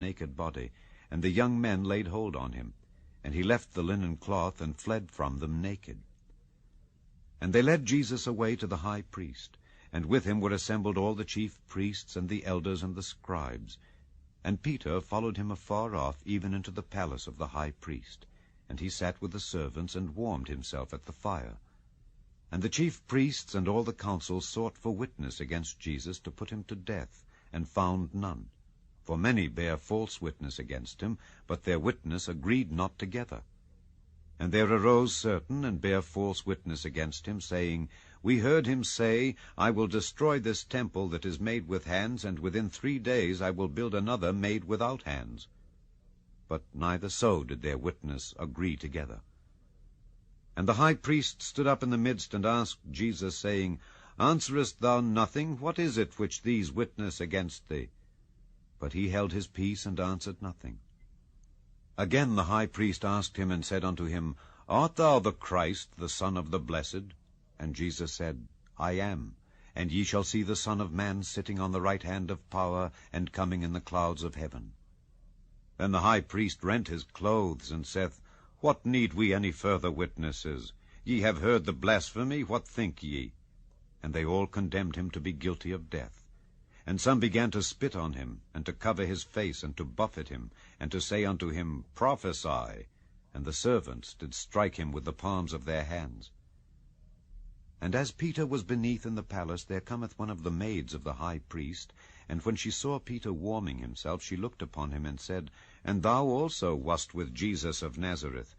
naked body, and the young men laid hold on him, and he left the linen cloth and fled from them naked. And they led Jesus away to the high priest, and with him were assembled all the chief priests and the elders and the scribes. And Peter followed him afar off, even into the palace of the high priest, and he sat with the servants and warmed himself at the fire. And the chief priests and all the council sought for witness against Jesus to put him to death, and found none. For many bare false witness against him, but their witness agreed not together. And there arose certain and bare false witness against him, saying, We heard him say, I will destroy this temple that is made with hands, and within 3 days I will build another made without hands. But neither so did their witness agree together. And the high priest stood up in the midst and asked Jesus, saying, Answerest thou nothing? What is it which these witness against thee? But he held his peace and answered nothing. Again the high priest asked him and said unto him, Art thou the Christ, the Son of the Blessed? And Jesus said, I am. And ye shall see the Son of Man sitting on the right hand of power, and coming in the clouds of heaven. Then the high priest rent his clothes, and saith, What need we any further witnesses? Ye have heard the blasphemy, what think ye? And they all condemned him to be guilty of death. And some began to spit on him, and to cover his face, and to buffet him, and to say unto him, Prophesy. And the servants did strike him with the palms of their hands. And as Peter was beneath in the palace, there cometh one of the maids of the high priest, and when she saw Peter warming himself, she looked upon him, and said, And thou also wast with Jesus of Nazareth.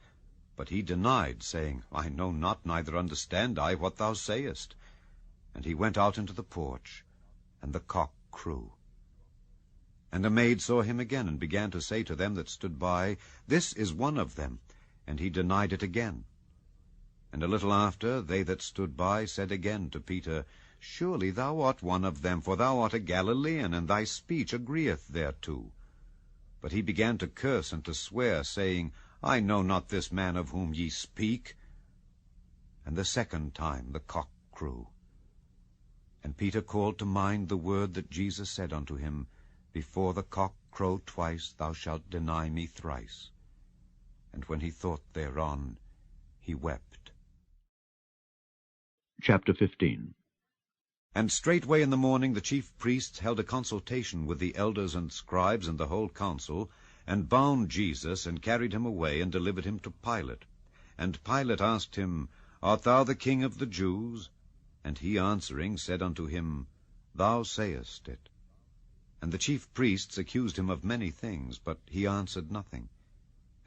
But he denied, saying, I know not, neither understand I what thou sayest. And he went out into the porch, and the cock crew. And a maid saw him again, and began to say to them that stood by, This is one of them. And he denied it again. And a little after, they that stood by said again to Peter, Surely thou art one of them, for thou art a Galilean, and thy speech agreeth thereto. But he began to curse and to swear, saying, I know not this man of whom ye speak. And the second time the cock crew. And Peter called to mind the word that Jesus said unto him, Before the cock crow twice, thou shalt deny me thrice. And when he thought thereon, he wept. Chapter 15. And straightway in the morning the chief priests held a consultation with the elders and scribes and the whole council, and bound Jesus, and carried him away, and delivered him to Pilate. And Pilate asked him, Art thou the King of the Jews? And he answering said unto him, Thou sayest it. And the chief priests accused him of many things, but he answered nothing.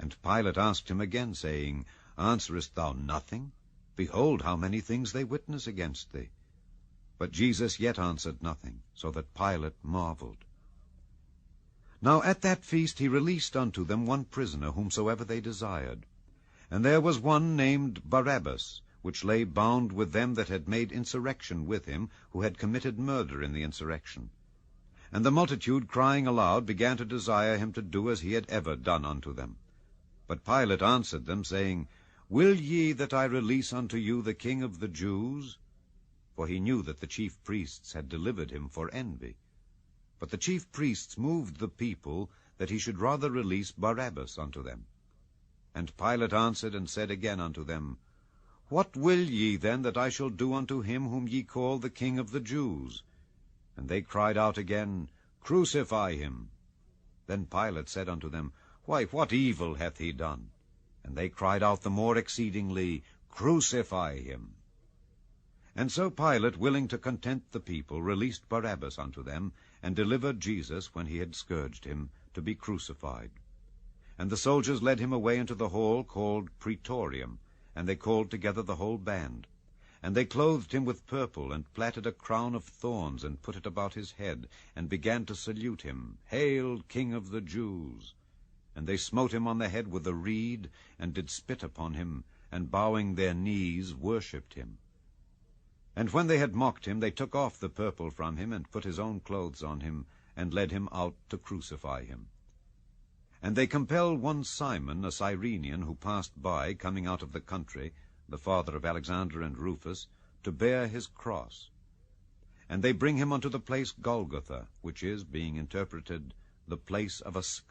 And Pilate asked him again, saying, Answerest thou nothing? Behold how many things they witness against thee. But Jesus yet answered nothing, so that Pilate marveled. Now at that feast he released unto them one prisoner, whomsoever they desired. And there was one named Barabbas, which lay bound with them that had made insurrection with him, who had committed murder in the insurrection. And the multitude, crying aloud, began to desire him to do as he had ever done unto them. But Pilate answered them, saying, Will ye that I release unto you the King of the Jews? For he knew that the chief priests had delivered him for envy. But the chief priests moved the people, that he should rather release Barabbas unto them. And Pilate answered and said again unto them, What will ye then that I shall do unto him whom ye call the King of the Jews? And they cried out again, Crucify him. Then Pilate said unto them, Why, what evil hath he done? And they cried out the more exceedingly, Crucify him. And so Pilate, willing to content the people, released Barabbas unto them, and delivered Jesus, when he had scourged him, to be crucified. And the soldiers led him away into the hall called Praetorium, and they called together the whole band. And they clothed him with purple, and platted a crown of thorns, and put it about his head, and began to salute him, Hail, King of the Jews! And they smote him on the head with a reed, and did spit upon him, and bowing their knees worshipped him. And when they had mocked him, they took off the purple from him, and put his own clothes on him, and led him out to crucify him. And they compelled one Simon, a Cyrenian, who passed by, coming out of the country, the father of Alexander and Rufus, to bear his cross. And they bring him unto the place Golgotha, which is, being interpreted, the place of a skull.